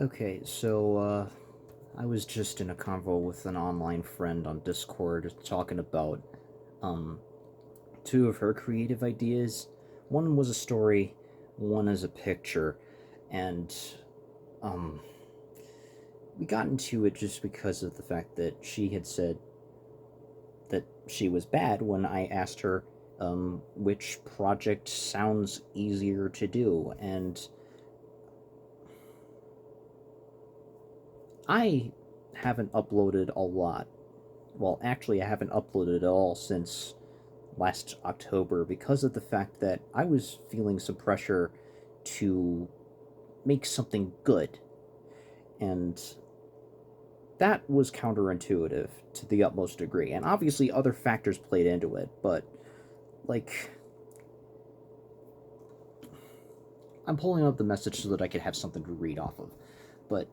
Okay, I was just in a convo with an online friend on Discord talking about um two of her creative ideas. One was a story, one is a picture, and um we got into it just because of the fact that she had said that she was bad when I asked her which project sounds easier to do, and I haven't uploaded a lot. Well, actually, I haven't uploaded at all since last October because of the fact that I was feeling some pressure to make something good. And that was counterintuitive to the utmost degree. And obviously, other factors played into it, but like, I'm pulling up the message so that I could have something to read off of. But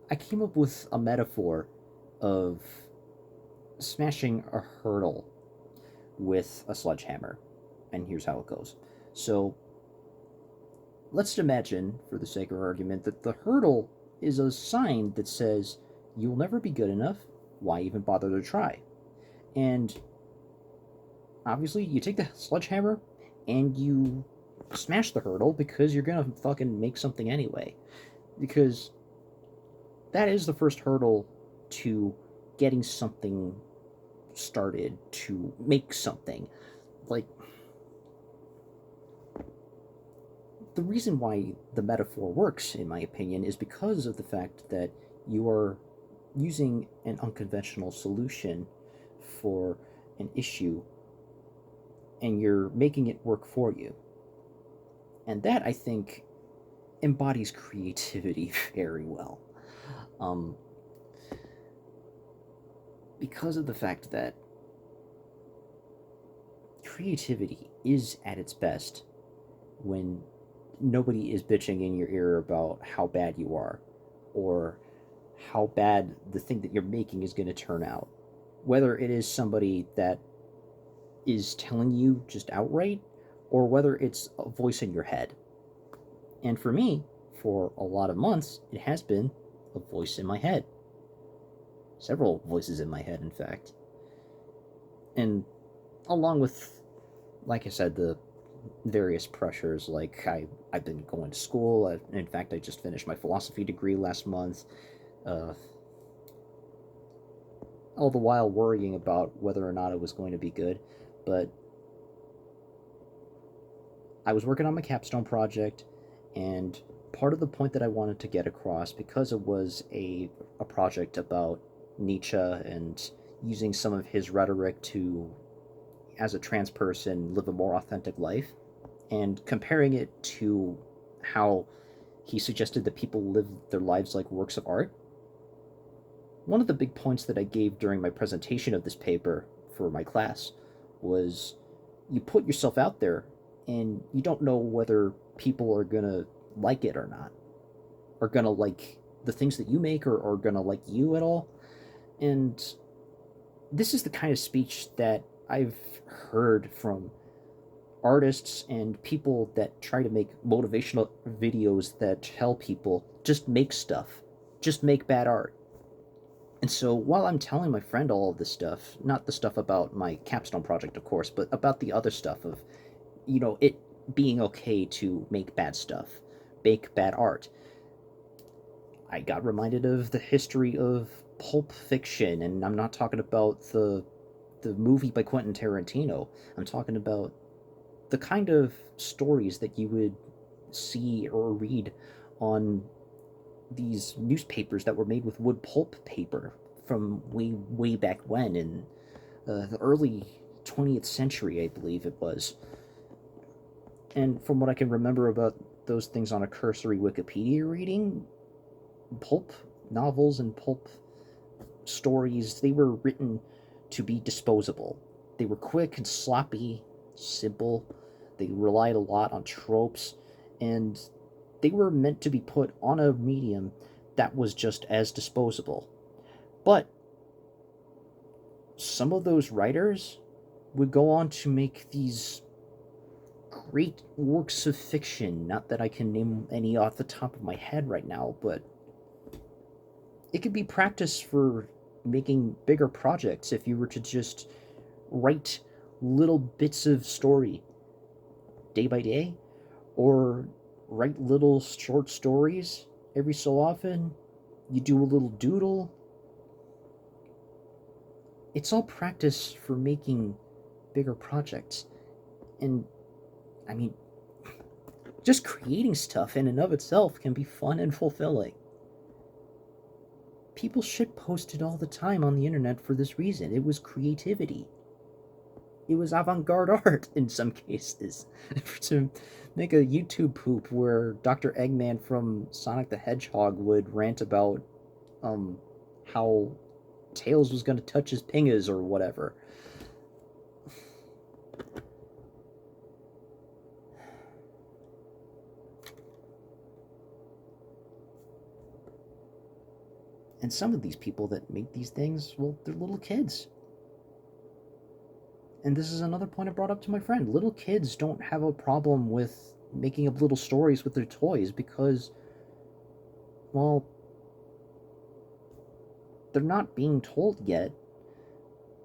I came up with a metaphor of smashing a hurdle with a sledgehammer. And here's how it goes. So, let's imagine, for the sake of argument, that the hurdle is a sign that says, you'll never be good enough. Why even bother to try? And obviously, you take the sledgehammer and you smash the hurdle because you're gonna fucking make something anyway. Because that is the first hurdle to getting something started, to make something. Like, the reason why the metaphor works, in my opinion, is because of the fact that you are using an unconventional solution for an issue and you're making it work for you. And that, I think, embodies creativity very well. Um, because of the fact that creativity is at its best when nobody is bitching in your ear about how bad you are or how bad the thing that you're making is going to turn out. Whether it is somebody that is telling you just outright or whether it's a voice in your head. And for me, for a lot of months, it has been a voice in my head. Several voices in my head, in fact. And along with, like I said, the various pressures, like I've been going to school. In fact, I just finished my philosophy degree last month. Uh, all the while worrying about whether or not it was going to be good. But I was working on my capstone project, and part of the point that I wanted to get across, because it was a project about Nietzsche and using some of his rhetoric to, as a trans person, live a more authentic life, and comparing it to how he suggested that people live their lives like works of art. One of the big points that I gave during my presentation of this paper for my class was you put yourself out there and you don't know whether people are gonna like it or not, are gonna like the things that you make or are gonna like you at all. And this is the kind of speech that I've heard from artists and people that try to make motivational videos that tell people just make stuff, just make bad art. And so while I'm telling my friend all of this stuff, not the stuff about my capstone project, of course, but about the other stuff of, it being okay to make bad stuff, make bad art, I got reminded of the history of Pulp Fiction, and I'm not talking about the movie by Quentin Tarantino. I'm talking about the kind of stories that you would see or read on these newspapers that were made with wood pulp paper from way back when in the early 20th century, I believe it was. And from what I can remember about those things on a cursory Wikipedia reading, pulp novels and pulp stories, they were written to be disposable. They were quick and sloppy, simple. They relied a lot on tropes, and they were meant to be put on a medium that was just as disposable. But some of those writers would go on to make these great works of fiction. Not that I can name any off the top of my head right now, but it could be practice for making bigger projects if you were to just write little bits of story day by day, or write little short stories every so often. You do a little doodle. It's all practice for making bigger projects. And I mean, just creating stuff in and of itself can be fun and fulfilling. People shit posted all the time on the internet for this reason. It was creativity. It was avant-garde art in some cases. To make a YouTube poop where Dr. Eggman from Sonic the Hedgehog would rant about how Tails was going to touch his pingas or whatever. And some of these people that make these things, well, they're little kids. And this is another point I brought up to my friend. Little kids don't have a problem with making up little stories with their toys because, well, they're not being told yet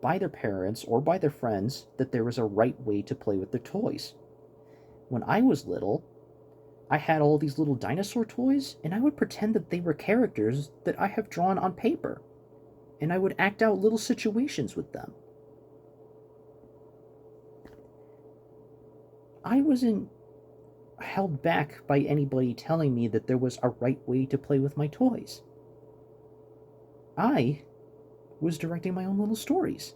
by their parents or by their friends that there is a right way to play with their toys. When I was little, I had all these little dinosaur toys, and I would pretend that they were characters that I have drawn on paper. And I would act out little situations with them. I wasn't held back by anybody telling me that there was a right way to play with my toys. I was directing my own little stories.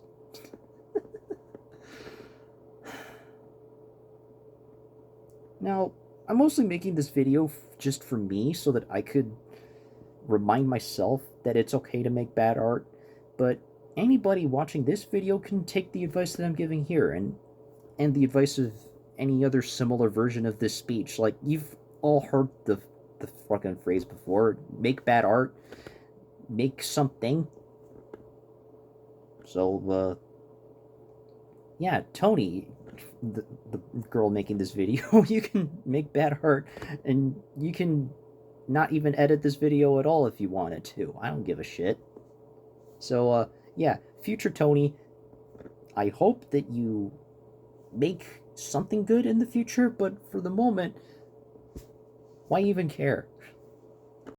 Now, I'm mostly making this video just for me so that I could remind myself that it's okay to make bad art, but anybody watching this video can take the advice that I'm giving here and the advice of any other similar version of this speech. Like, you've all heard the fucking phrase before: make bad art, make something. So, yeah, Tony, the girl making this video, you can make bad art, and you can not even edit this video at all if you wanted to. I don't give a shit. So, yeah, future Tony, I hope that you make something good in the future, but for the moment, why even care?